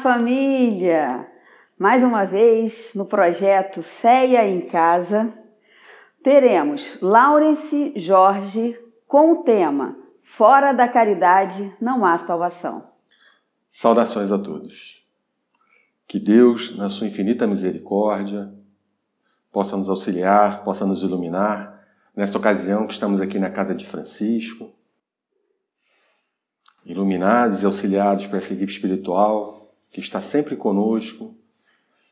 família! Mais uma vez, no projeto Ceia em Casa, teremos Laurence Jorge com o tema Fora da Caridade não há salvação. Saudações a todos. Que Deus, na sua infinita misericórdia, possa nos auxiliar, possa nos iluminar, nesta ocasião que estamos aqui na casa de Francisco, iluminados e auxiliados por essa equipe espiritual que está sempre conosco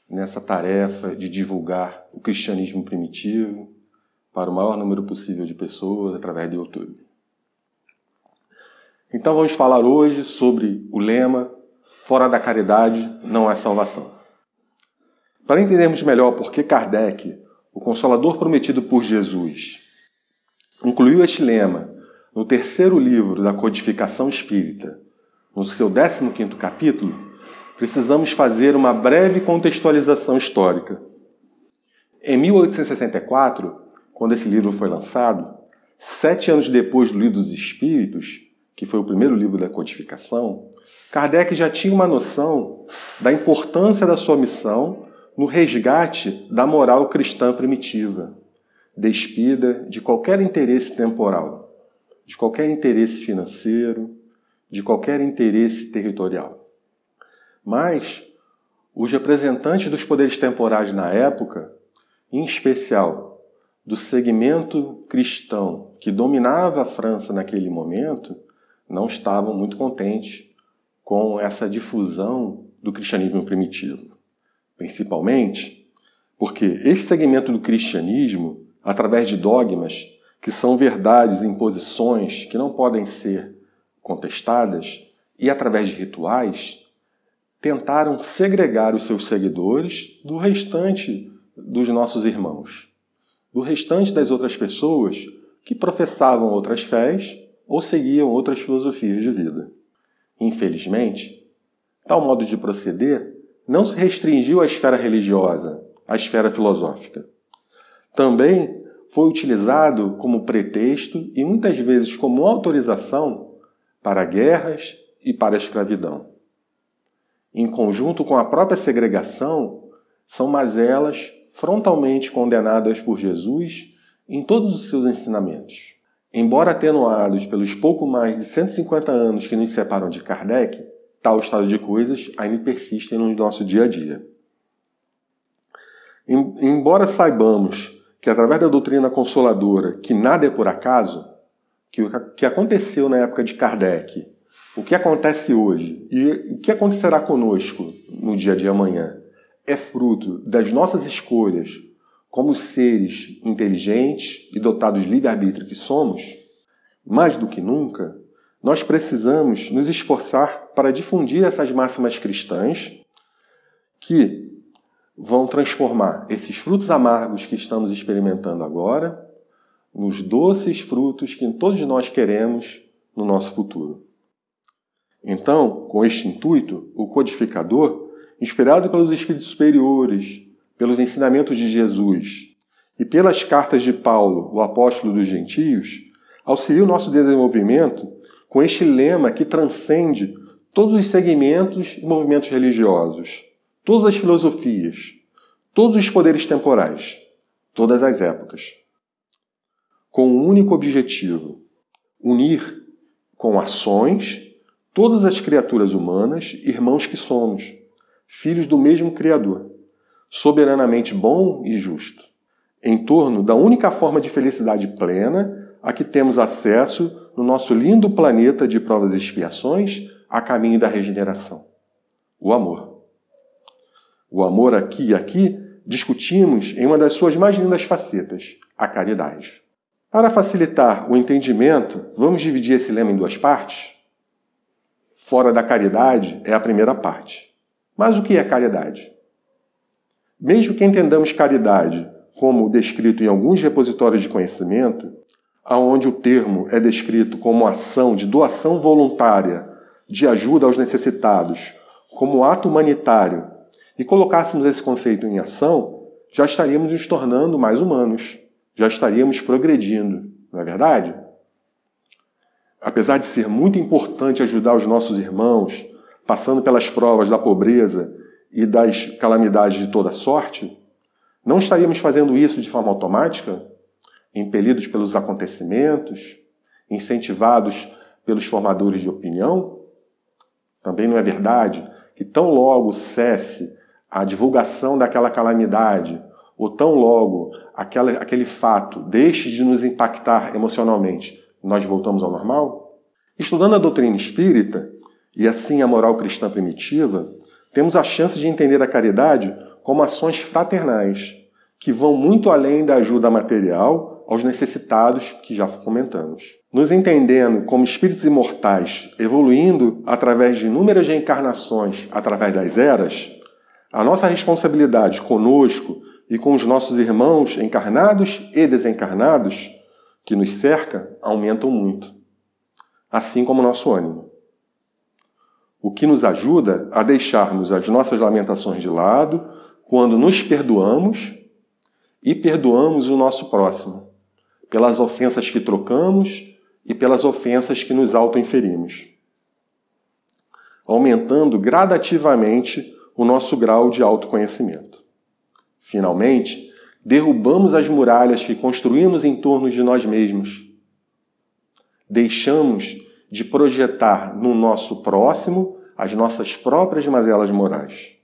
nessa tarefa de divulgar o cristianismo primitivo para o maior número possível de pessoas através do YouTube. Então vamos falar hoje sobre o lema Fora da caridade não há salvação. Para entendermos melhor por que Kardec, o Consolador prometido por Jesus, incluiu este lema no terceiro livro da Codificação Espírita, no seu 15º capítulo, precisamos fazer uma breve contextualização histórica. Em 1864, quando esse livro foi lançado, 7 anos depois do Livro dos Espíritos, que foi o primeiro livro da codificação, Kardec já tinha uma noção da importância da sua missão no resgate da moral cristã primitiva, despida de qualquer interesse temporal, de qualquer interesse financeiro, de qualquer interesse territorial. Mas os representantes dos poderes temporais na época, em especial do segmento cristão que dominava a França naquele momento, não estavam muito contentes com essa difusão do cristianismo primitivo. Principalmente porque esse segmento do cristianismo, através de dogmas, que são verdades e imposições que não podem ser contestadas, e através de rituais, tentaram segregar os seus seguidores do restante dos nossos irmãos, do restante das outras pessoas que professavam outras fés ou seguiam outras filosofias de vida. Infelizmente, tal modo de proceder não se restringiu à esfera religiosa, à esfera filosófica. Também foi utilizado como pretexto e muitas vezes como autorização para guerras e para a escravidão. Em conjunto com a própria segregação, são mazelas frontalmente condenadas por Jesus em todos os seus ensinamentos. Embora atenuados pelos pouco mais de 150 anos que nos separam de Kardec, tal estado de coisas ainda persistem no nosso dia a dia. Embora saibamos que através da doutrina consoladora que nada é por acaso, que o que aconteceu na época de Kardec, o que acontece hoje e o que acontecerá conosco no dia de amanhã é fruto das nossas escolhas como seres inteligentes e dotados de livre-arbítrio que somos, mais do que nunca, nós precisamos nos esforçar para difundir essas máximas cristãs que vão transformar esses frutos amargos que estamos experimentando agora nos doces frutos que todos nós queremos no nosso futuro. Então, com este intuito, o codificador, inspirado pelos espíritos superiores, pelos ensinamentos de Jesus e pelas cartas de Paulo, o apóstolo dos gentios, auxilia o nosso desenvolvimento com este lema que transcende todos os segmentos e movimentos religiosos, todas as filosofias, todos os poderes temporais, todas as épocas, com um único objetivo: unir com ações todas as criaturas humanas, irmãos que somos, filhos do mesmo Criador, soberanamente bom e justo, em torno da única forma de felicidade plena a que temos acesso no nosso lindo planeta de provas e expiações a caminho da regeneração: o amor. O amor aqui discutimos em uma das suas mais lindas facetas, a caridade. Para facilitar o entendimento, vamos dividir esse lema em 2 partes? Fora da caridade é a primeira parte. Mas o que é caridade? Mesmo que entendamos caridade como descrito em alguns repositórios de conhecimento, onde o termo é descrito como ação de doação voluntária de ajuda aos necessitados, como ato humanitário, e colocássemos esse conceito em ação, já estaríamos nos tornando mais humanos, já estaríamos progredindo, não é verdade? Apesar de ser muito importante ajudar os nossos irmãos, passando pelas provas da pobreza e das calamidades de toda sorte, não estaríamos fazendo isso de forma automática, impelidos pelos acontecimentos, incentivados pelos formadores de opinião? Também não é verdade que tão logo cesse a divulgação daquela calamidade, ou tão logo aquele fato deixe de nos impactar emocionalmente, nós voltamos ao normal? Estudando a doutrina espírita, e assim a moral cristã primitiva, temos a chance de entender a caridade como ações fraternais, que vão muito além da ajuda material aos necessitados que já comentamos. Nos entendendo como espíritos imortais, evoluindo através de inúmeras reencarnações, através das eras, a nossa responsabilidade conosco e com os nossos irmãos encarnados e desencarnados que nos cerca aumentam muito, assim como o nosso ânimo. O que nos ajuda a deixarmos as nossas lamentações de lado quando nos perdoamos e perdoamos o nosso próximo, pelas ofensas que trocamos e pelas ofensas que nos auto-inferimos, aumentando gradativamente o nosso grau de autoconhecimento. Finalmente, derrubamos as muralhas que construímos em torno de nós mesmos. Deixamos de projetar no nosso próximo as nossas próprias mazelas morais.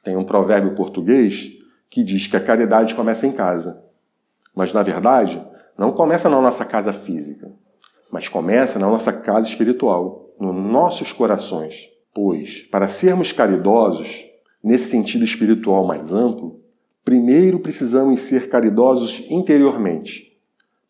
Tem um provérbio português que diz que a caridade começa em casa. Mas, na verdade, não começa na nossa casa física, mas começa na nossa casa espiritual, nos nossos corações. Pois, para sermos caridosos, nesse sentido espiritual mais amplo, primeiro precisamos ser caridosos interiormente,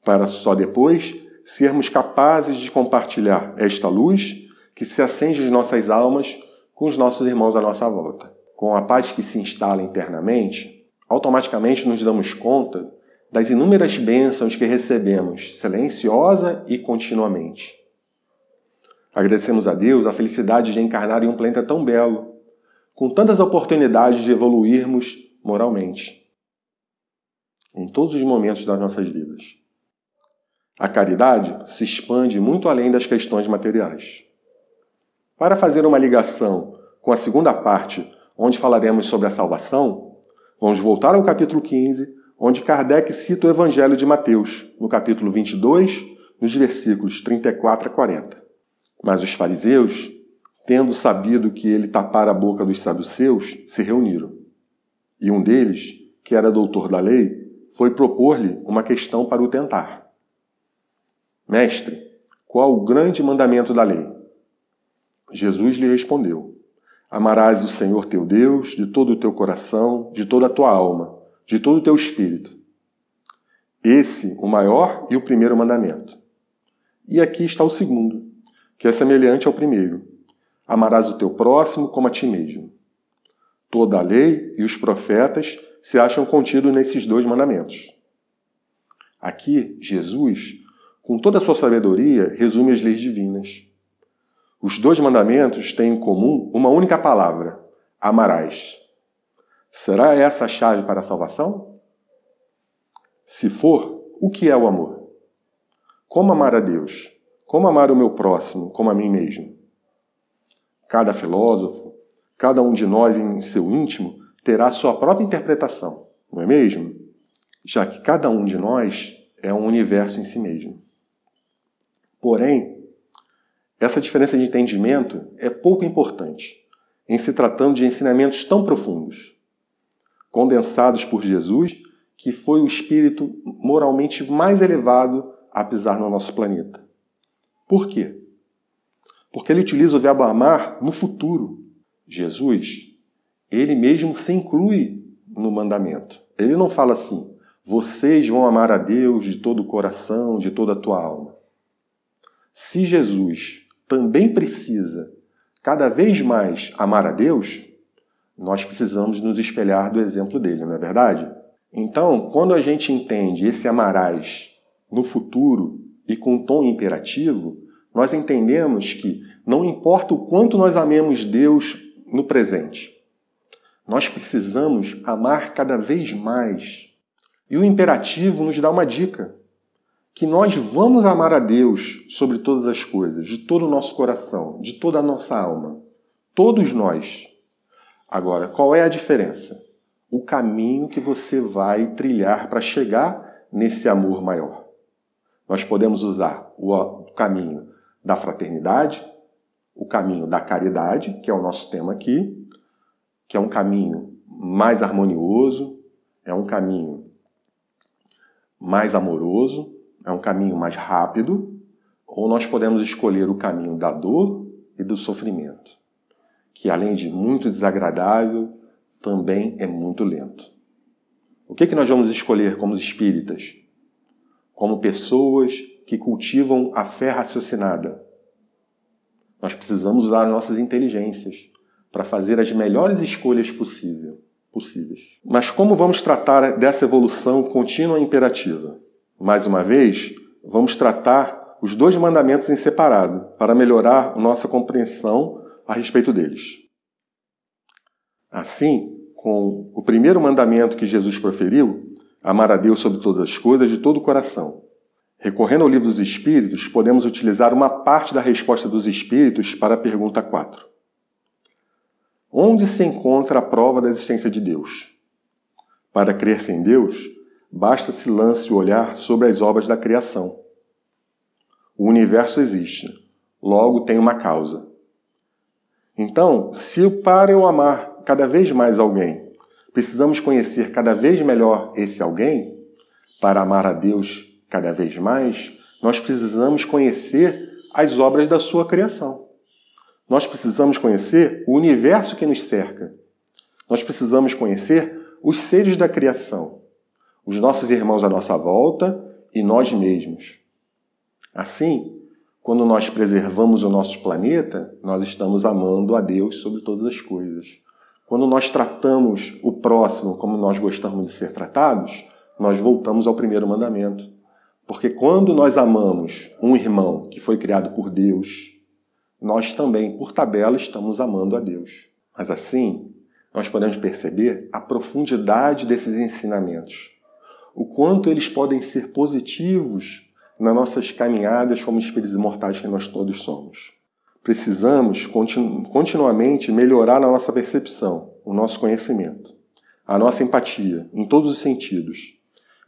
para só depois sermos capazes de compartilhar esta luz que se acende em nossas almas com os nossos irmãos à nossa volta. Com a paz que se instala internamente, automaticamente nos damos conta das inúmeras bênçãos que recebemos, silenciosa e continuamente. Agradecemos a Deus a felicidade de encarnar em um planeta tão belo, com tantas oportunidades de evoluirmos moralmente, em todos os momentos das nossas vidas. A caridade se expande muito além das questões materiais. Para fazer uma ligação com a segunda parte, onde falaremos sobre a salvação, vamos voltar ao capítulo 15, onde Kardec cita o Evangelho de Mateus, no capítulo 22, nos versículos 34 a 40. Mas os fariseus, tendo sabido que ele tapara a boca dos saduceus, se reuniram. E um deles, que era doutor da lei, foi propor-lhe uma questão para o tentar. Mestre, qual o grande mandamento da lei? Jesus lhe respondeu: Amarás o Senhor teu Deus de todo o teu coração, de toda a tua alma, de todo o teu espírito. Esse, o maior e o primeiro mandamento. E aqui está o segundo, que é semelhante ao primeiro. Amarás o teu próximo como a ti mesmo. Toda a lei e os profetas se acham contidos nesses dois mandamentos. Aqui, Jesus, com toda a sua sabedoria, resume as leis divinas. Os dois mandamentos têm em comum uma única palavra: amarás. Será essa a chave para a salvação? Se for, o que é o amor? Como amar a Deus? Como amar o meu próximo, como a mim mesmo? Cada filósofo, cada um de nós em seu íntimo, terá sua própria interpretação, não é mesmo? Já que cada um de nós é um universo em si mesmo. Porém, essa diferença de entendimento é pouco importante, em se tratando de ensinamentos tão profundos, condensados por Jesus, que foi o espírito moralmente mais elevado a pisar no nosso planeta. Por quê? Porque ele utiliza o verbo amar no futuro. Jesus, ele mesmo se inclui no mandamento. Ele não fala assim: vocês vão amar a Deus de todo o coração, de toda a tua alma. Se Jesus também precisa cada vez mais amar a Deus, nós precisamos nos espelhar do exemplo dele, não é verdade? Então, quando a gente entende esse amarás no futuro e com um tom imperativo, nós entendemos que não importa o quanto nós amemos Deus no presente, nós precisamos amar cada vez mais. E o imperativo nos dá uma dica, que nós vamos amar a Deus sobre todas as coisas, de todo o nosso coração, de toda a nossa alma. Todos nós. Agora, qual é a diferença? O caminho que você vai trilhar para chegar nesse amor maior. Nós podemos usar o caminho da fraternidade, o caminho da caridade, que é o nosso tema aqui, que é um caminho mais harmonioso, é um caminho mais amoroso, é um caminho mais rápido, ou nós podemos escolher o caminho da dor e do sofrimento, que além de muito desagradável, também é muito lento. O que nós vamos escolher como espíritas? Como pessoas que cultivam a fé raciocinada. Nós precisamos usar nossas inteligências para fazer as melhores escolhas possíveis. Mas como vamos tratar dessa evolução contínua e imperativa? Mais uma vez, vamos tratar os 2 mandamentos em separado para melhorar a nossa compreensão a respeito deles. Assim, com o primeiro mandamento que Jesus proferiu, amar a Deus sobre todas as coisas, de todo o coração. Recorrendo ao Livro dos Espíritos, podemos utilizar uma parte da resposta dos Espíritos para a pergunta 4. Onde se encontra a prova da existência de Deus? Para crer-se em Deus, basta se lance o olhar sobre as obras da criação. O universo existe, logo tem uma causa. Então, se para eu amar cada vez mais alguém, precisamos conhecer cada vez melhor esse alguém, para amar a Deus cada vez mais, nós precisamos conhecer as obras da sua criação. Nós precisamos conhecer o universo que nos cerca. Nós precisamos conhecer os seres da criação, os nossos irmãos à nossa volta e nós mesmos. Assim, quando nós preservamos o nosso planeta, nós estamos amando a Deus sobre todas as coisas. Quando nós tratamos o próximo como nós gostamos de ser tratados, nós voltamos ao primeiro mandamento. Porque quando nós amamos um irmão que foi criado por Deus, nós também, por tabela, estamos amando a Deus. Mas assim, nós podemos perceber a profundidade desses ensinamentos. O quanto eles podem ser positivos nas nossas caminhadas como espíritos imortais que nós todos somos. Precisamos continuamente melhorar a nossa percepção, o nosso conhecimento, a nossa empatia, em todos os sentidos.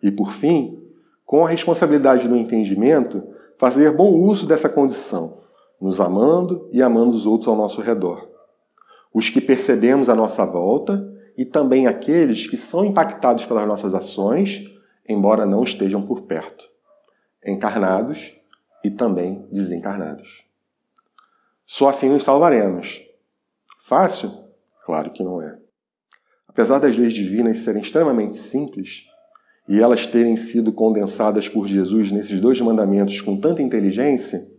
E, por fim, com a responsabilidade do entendimento, fazer bom uso dessa condição, nos amando e amando os outros ao nosso redor. Os que percebemos à nossa volta e também aqueles que são impactados pelas nossas ações, embora não estejam por perto, encarnados e também desencarnados. Só assim nos salvaremos. Fácil? Claro que não é. Apesar das leis divinas serem extremamente simples, e elas terem sido condensadas por Jesus nesses 2 mandamentos com tanta inteligência,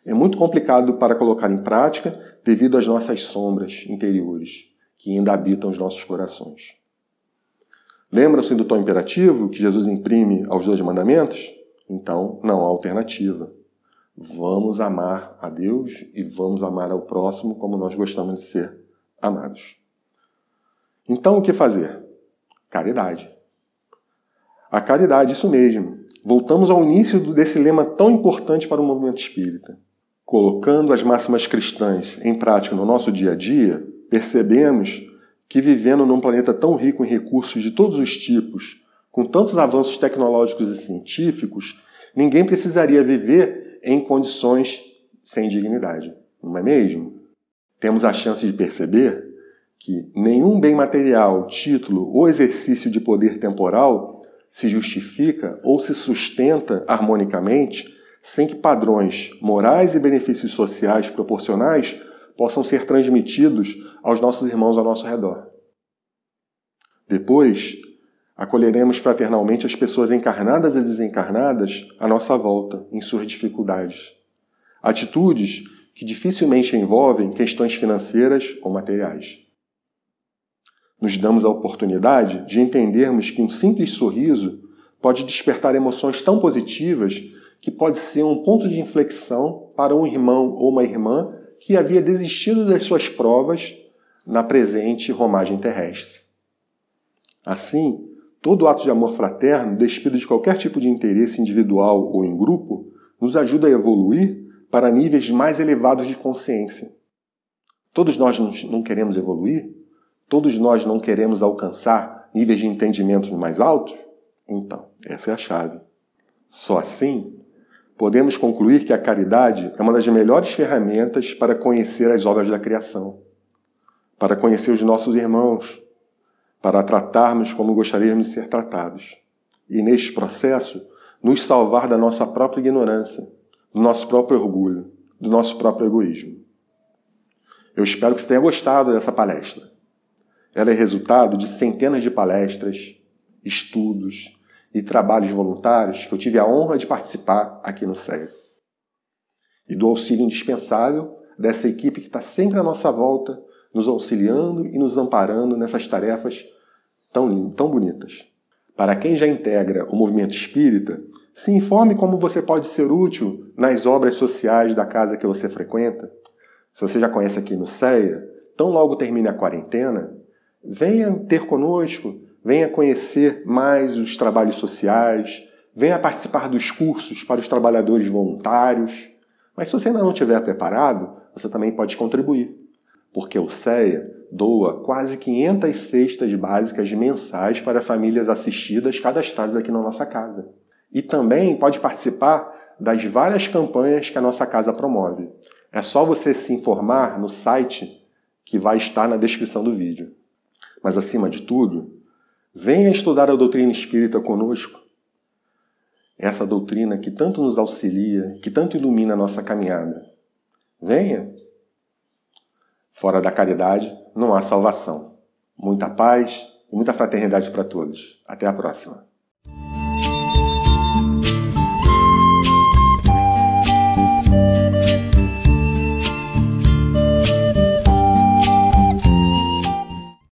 é muito complicado para colocar em prática devido às nossas sombras interiores, que ainda habitam os nossos corações. Lembram-se do tom imperativo que Jesus imprime aos 2 mandamentos? Então, não há alternativa. Vamos amar a Deus e vamos amar ao próximo como nós gostamos de ser amados. Então, o que fazer? Caridade. A caridade, isso mesmo. Voltamos ao início desse lema tão importante para o movimento espírita. Colocando as máximas cristãs em prática no nosso dia a dia, percebemos que vivendo num planeta tão rico em recursos de todos os tipos, com tantos avanços tecnológicos e científicos, ninguém precisaria viver em condições sem dignidade, não é mesmo? Temos a chance de perceber que nenhum bem material, título ou exercício de poder temporal se justifica ou se sustenta harmonicamente sem que padrões morais e benefícios sociais proporcionais possam ser transmitidos aos nossos irmãos ao nosso redor. Depois, acolheremos fraternalmente as pessoas encarnadas e desencarnadas à nossa volta, em suas dificuldades. Atitudes que dificilmente envolvem questões financeiras ou materiais. Nos damos a oportunidade de entendermos que um simples sorriso pode despertar emoções tão positivas que pode ser um ponto de inflexão para um irmão ou uma irmã que havia desistido das suas provas na presente romagem terrestre. Assim, Todo ato de amor fraterno, despido de qualquer tipo de interesse individual ou em grupo, nos ajuda a evoluir para níveis mais elevados de consciência. Todos nós não queremos evoluir? Todos nós não queremos alcançar níveis de entendimento mais altos? Então, essa é a chave. Só assim, podemos concluir que a caridade é uma das melhores ferramentas para conhecer as obras da criação, para conhecer os nossos irmãos, para tratarmos como gostaríamos de ser tratados. E neste processo, nos salvar da nossa própria ignorância, do nosso próprio orgulho, do nosso próprio egoísmo. Eu espero que você tenha gostado dessa palestra. Ela é resultado de centenas de palestras, estudos e trabalhos voluntários que eu tive a honra de participar aqui no CEA. E do auxílio indispensável dessa equipe que está sempre à nossa volta, nos auxiliando e nos amparando nessas tarefas tão bonitas. Para quem já integra o movimento espírita, se informe como você pode ser útil nas obras sociais da casa que você frequenta. Se você já conhece aqui no CEA, tão logo termine a quarentena, venha ter conosco, venha conhecer mais os trabalhos sociais, venha participar dos cursos para os trabalhadores voluntários. Mas se você ainda não estiver preparado, você também pode contribuir, porque o CEA doa quase 500 cestas básicas mensais para famílias assistidas cadastradas aqui na nossa casa. E também pode participar das várias campanhas que a nossa casa promove. É só você se informar no site que vai estar na descrição do vídeo. Mas, acima de tudo, venha estudar a doutrina espírita conosco. Essa doutrina que tanto nos auxilia, que tanto ilumina a nossa caminhada. Venha! Fora da caridade não há salvação. Muita paz e muita fraternidade para todos. Até a próxima.